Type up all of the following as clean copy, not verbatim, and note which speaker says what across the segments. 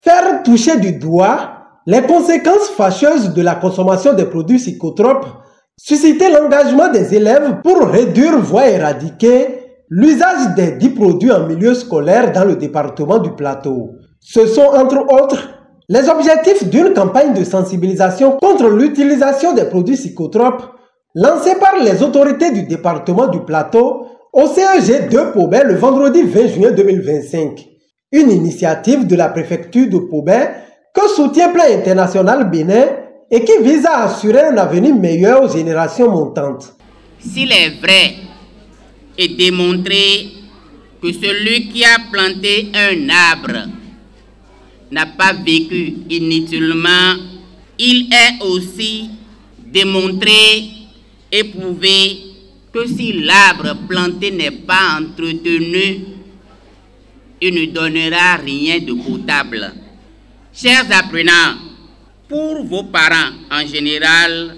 Speaker 1: Faire toucher du doigt les conséquences fâcheuses de la consommation des produits psychotropes, susciter l'engagement des élèves pour réduire voire éradiquer l'usage des dits produits en milieu scolaire dans le département du Plateau. Ce sont entre autres les objectifs d'une campagne de sensibilisation contre l'utilisation des produits psychotropes lancée par les autorités du département du Plateau au CEG de Pobé le vendredi 20 juin 2025. Une initiative de la préfecture de Pobé que soutient Plan International Bénin et qui vise à assurer un avenir meilleur aux générations montantes.
Speaker 2: S'il est vrai et démontré que celui qui a planté un arbre n'a pas vécu inutilement, il est aussi démontré et prouvé que si l'arbre planté n'est pas entretenu, il ne donnera rien de potable. Chers apprenants, pour vos parents en général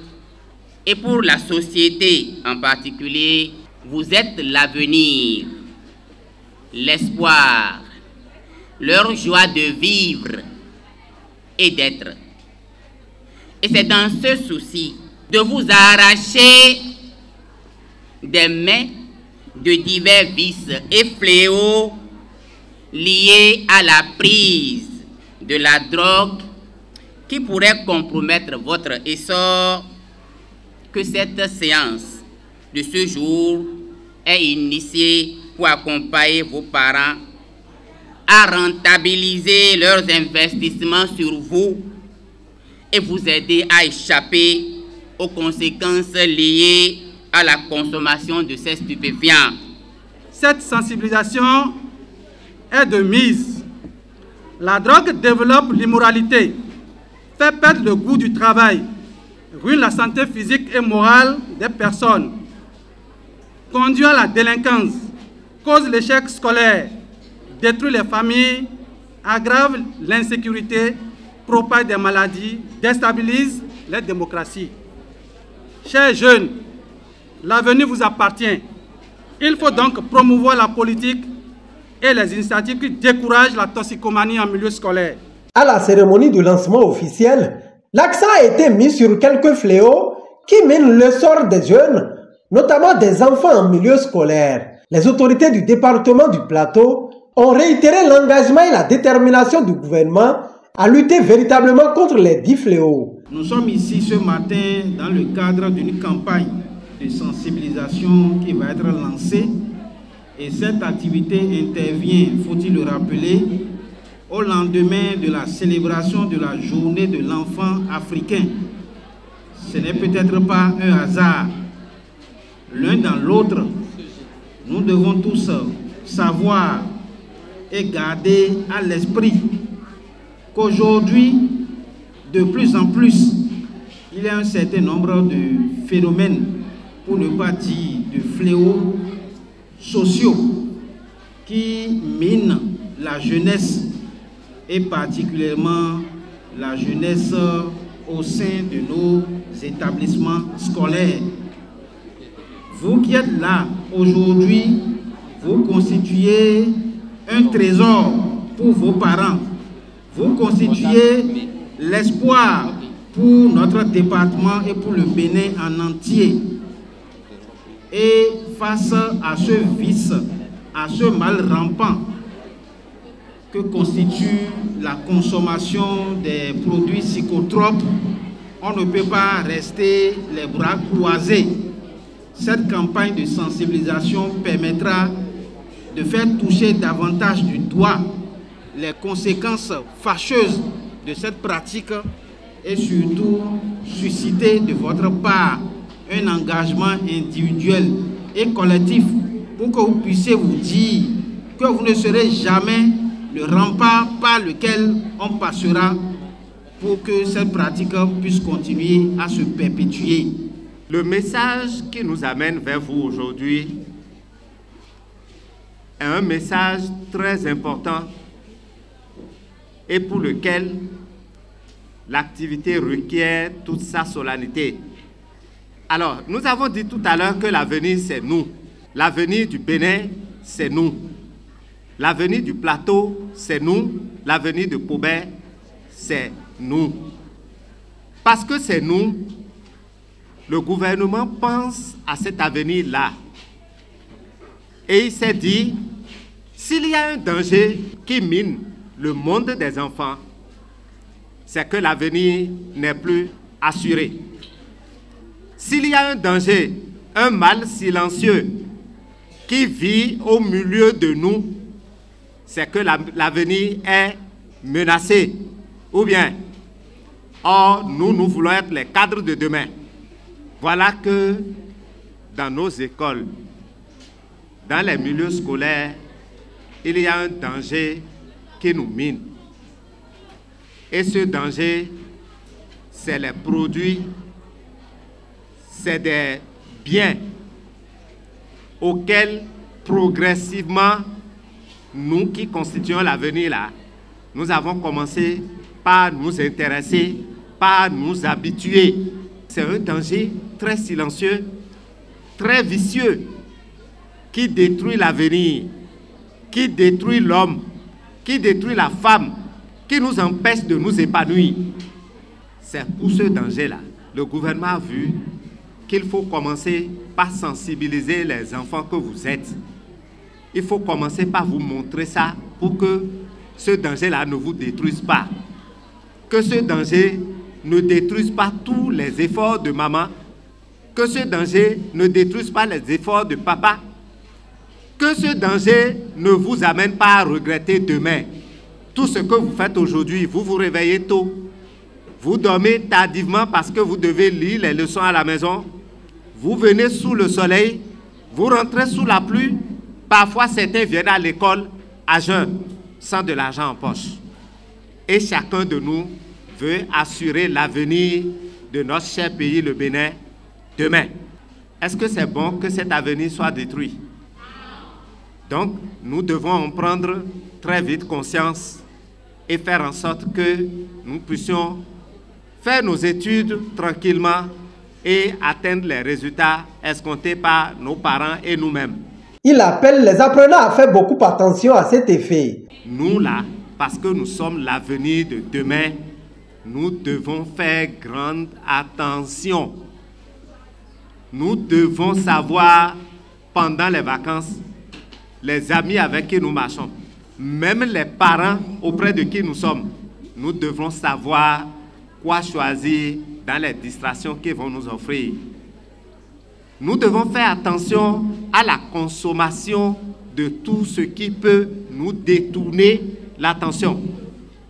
Speaker 2: et pour la société en particulier, vous êtes l'avenir, l'espoir, leur joie de vivre et d'être. Et c'est dans ce souci de vous arracher des mains de divers vices et fléaux liés à la prise de la drogue qui pourrait compromettre votre essor que cette séance de ce jour est initiée pour accompagner vos parents à rentabiliser leurs investissements sur vous et vous aider à échapper aux conséquences liées à la consommation de ces stupéfiants.
Speaker 3: Cette sensibilisation est de mise. La drogue développe l'immoralité, fait perdre le goût du travail, ruine la santé physique et morale des personnes, conduit à la délinquance, cause l'échec scolaire, détruit les familles, aggrave l'insécurité, propage des maladies, déstabilise les démocraties. Chers jeunes, l'avenir vous appartient. Il faut donc promouvoir la politique et les initiatives qui découragent la toxicomanie en milieu scolaire.
Speaker 1: À la cérémonie de lancement officiel, l'accent a été mis sur quelques fléaux qui minent le sort des jeunes, notamment des enfants en milieu scolaire. Les autorités du département du Plateau ont réitéré l'engagement et la détermination du gouvernement à lutter véritablement contre les dits fléaux.
Speaker 4: Nous sommes ici ce matin dans le cadre d'une campagne de sensibilisation qui va être lancée et cette activité intervient, faut-il le rappeler, au lendemain de la célébration de la journée de l'enfant africain. Ce n'est peut-être pas un hasard. L'un dans l'autre, nous devons tous savoir et garder à l'esprit qu'aujourd'hui, de plus en plus, il y a un certain nombre de phénomènes, pour ne pas dire de fléaux sociaux, qui minent la jeunesse et particulièrement la jeunesse au sein de nos établissements scolaires. Vous qui êtes là aujourd'hui, vous constituez un trésor pour vos parents. Vous constituez l'espoir pour notre département et pour le Bénin en entier. Et face à ce vice, à ce mal rampant que constitue la consommation des produits psychotropes, on ne peut pas rester les bras croisés. Cette campagne de sensibilisation permettra de faire toucher davantage du doigt les conséquences fâcheuses de cette pratique et surtout susciter de votre part un engagement individuel et collectif pour que vous puissiez vous dire que vous ne serez jamais le rempart par lequel on passera pour que cette pratique puisse continuer à se perpétuer.
Speaker 5: Le message qui nous amène vers vous aujourd'hui est un message très important et pour lequel l'activité requiert toute sa solennité. Alors, nous avons dit tout à l'heure que l'avenir, c'est nous. L'avenir du Bénin, c'est nous. L'avenir du Plateau, c'est nous. l'avenir de Paubert, c'est nous. Parce que c'est nous, le gouvernement pense à cet avenir-là. Et il s'est dit, s'il y a un danger qui mine le monde des enfants, c'est que l'avenir n'est plus assuré. S'il y a un danger, un mal silencieux qui vit au milieu de nous, c'est que l'avenir est menacé. Ou bien, or, nous voulons être les cadres de demain. Voilà que dans nos écoles, dans les milieux scolaires, il y a un danger qui nous mine. Et ce danger, c'est les produits, c'est des biens auxquels progressivement, nous qui constituons l'avenir là, nous avons commencé par nous intéresser, par nous habituer. C'est un danger très silencieux, très vicieux, qui détruit l'avenir, qui détruit l'homme, qui détruit la femme, qui nous empêche de nous épanouir. C'est pour ce danger-là, le gouvernement a vu qu'il faut commencer par sensibiliser les enfants que vous êtes. Il faut commencer par vous montrer ça pour que ce danger-là ne vous détruise pas. Que ce danger ne détruise pas tous les efforts de maman. Que ce danger ne détruise pas les efforts de papa. Que ce danger ne vous amène pas à regretter demain. Tout ce que vous faites aujourd'hui, vous vous réveillez tôt. Vous dormez tardivement parce que vous devez lire les leçons à la maison. Vous venez sous le soleil, vous rentrez sous la pluie. Parfois, certains viennent à l'école à jeun, sans de l'argent en poche. Et chacun de nous veut assurer l'avenir de notre cher pays, le Bénin, demain. Est-ce que c'est bon que cet avenir soit détruit? Donc, nous devons en prendre très vite conscience et faire en sorte que nous puissions faire nos études tranquillement et atteindre les résultats escomptés par nos parents et nous-mêmes.
Speaker 1: Il appelle les apprenants à faire beaucoup attention à cet effet.
Speaker 5: Nous là, parce que nous sommes l'avenir de demain, nous devons faire grande attention. Nous devons savoir, pendant les vacances, les amis avec qui nous marchons, même les parents auprès de qui nous sommes, nous devons savoir quoi choisir dans les distractions qu'ils vont nous offrir. Nous devons faire attention à la consommation de tout ce qui peut nous détourner l'attention,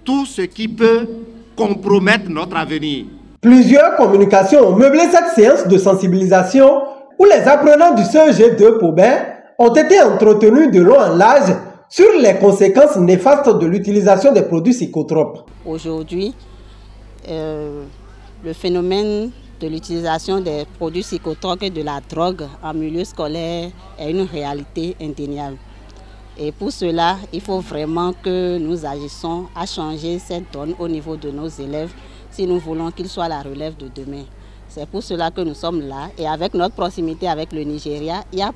Speaker 5: tout ce qui peut compromettre notre avenir.
Speaker 1: Plusieurs communications ont meublé cette séance de sensibilisation où les apprenants du CEG de Paubert ont été entretenus de long en large sur les conséquences néfastes de l'utilisation des produits psychotropes.
Speaker 6: Aujourd'hui, le phénomène de l'utilisation des produits psychotropes et de la drogue en milieu scolaire est une réalité indéniable. Et pour cela, il faut vraiment que nous agissions à changer cette donne au niveau de nos élèves si nous voulons qu'ils soient la relève de demain. C'est pour cela que nous sommes là et avec notre proximité avec le Nigeria, il y a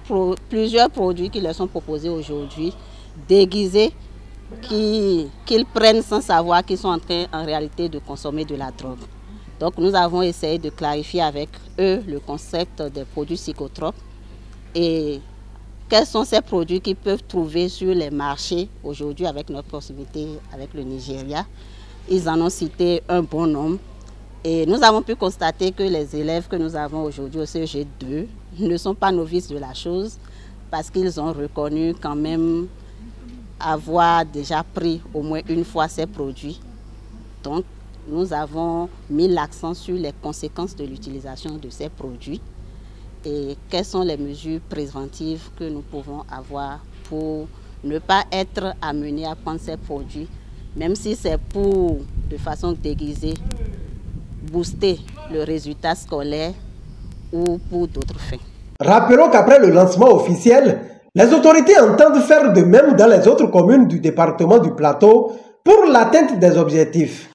Speaker 6: plusieurs produits qui leur sont proposés aujourd'hui, déguisés, qu'ils prennent sans savoir qu'ils sont en train en réalité de consommer de la drogue. Donc nous avons essayé de clarifier avec eux le concept des produits psychotropes et quels sont ces produits qu'ils peuvent trouver sur les marchés aujourd'hui avec notre proximité avec le Nigeria. Ils en ont cité un bon nombre et nous avons pu constater que les élèves que nous avons aujourd'hui au CEG2 ne sont pas novices de la chose parce qu'ils ont reconnu quand même avoir déjà pris au moins une fois ces produits. Donc, nous avons mis l'accent sur les conséquences de l'utilisation de ces produits et quelles sont les mesures préventives que nous pouvons avoir pour ne pas être amenés à prendre ces produits, même si c'est pour, de façon déguisée, booster le résultat scolaire ou pour d'autres fins.
Speaker 1: Rappelons qu'après le lancement officiel, les autorités entendent faire de même dans les autres communes du département du Plateau pour l'atteinte des objectifs.